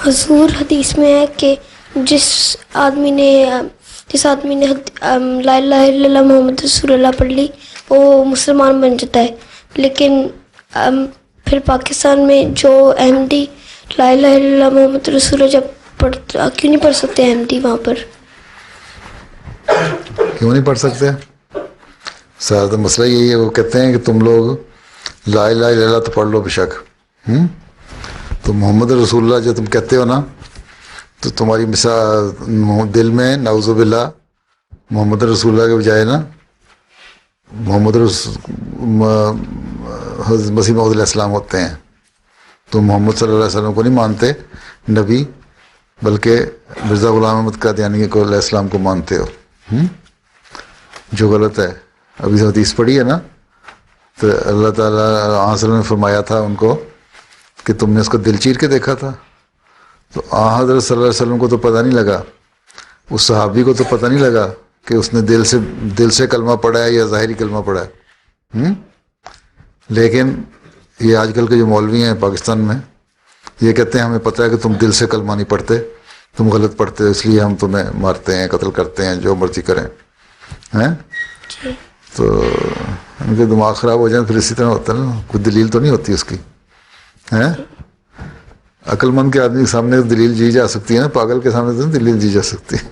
حضور حدیث میں ہے کہ جس آدمی نے لا الہ الا اللہ محمد رسول اللہ پڑھ لی وہ مسلمان بن جاتا ہے، لیکن پھر پاکستان میں جو احمدی لا الہ الا اللہ محمد رسول اللہ جب کیوں نہیں پڑھ سکتے احمدی وہاں پر؟ کیوں نہیں پڑھ سکتے؟ سارا مسئلہ یہی ہے، وہ کہتے ہیں کہ تم لوگ لا الہ الا اللہ تو پڑھ لو بے شک، تو محمد رسول اللہ جو تم کہتے ہو نا، تو تمہاری مثال دل میں نعوذ باللہ محمد رسول اللہ کے بجائے نا حضرت مسیح موعود علیہ السلام ہوتے ہیں. تم محمد صلی اللہ علیہ وسلم کو نہیں مانتے نبی، بلکہ مرزا غلام احمد قادیانی کو علیہ السلام کو مانتے ہو، جو غلط ہے. ابھی حدیث پڑھی ہے نا، تو اللہ تعالیٰ علیہ نے فرمایا تھا ان کو کہ تم نے اس کو دل چیر کے دیکھا تھا. تو حضرت صلی اللہ علیہ وسلم کو تو پتہ نہیں لگا، اس صحابی کو تو پتہ نہیں لگا کہ اس نے دل سے کلمہ پڑھا ہے یا ظاہری کلمہ پڑھا ہے. لیکن یہ آج کل کے جو مولوی ہیں پاکستان میں، یہ کہتے ہیں ہمیں پتہ ہے کہ تم دل سے کلمہ نہیں پڑھتے، تم غلط پڑھتے ہو، اس لیے ہم تمہیں مارتے ہیں، قتل کرتے ہیں، جو مرضی کریں. تو ان کے دماغ خراب ہو جائیں پھر اسی طرح ہوتا ہے نا، کوئی دلیل تو نہیں ہوتی اس کی. عقل مند کے آدمی کے سامنے دلیل جی جا سکتی ہے نا، پاگل کے سامنے تو دلیل جی جا سکتی ہے.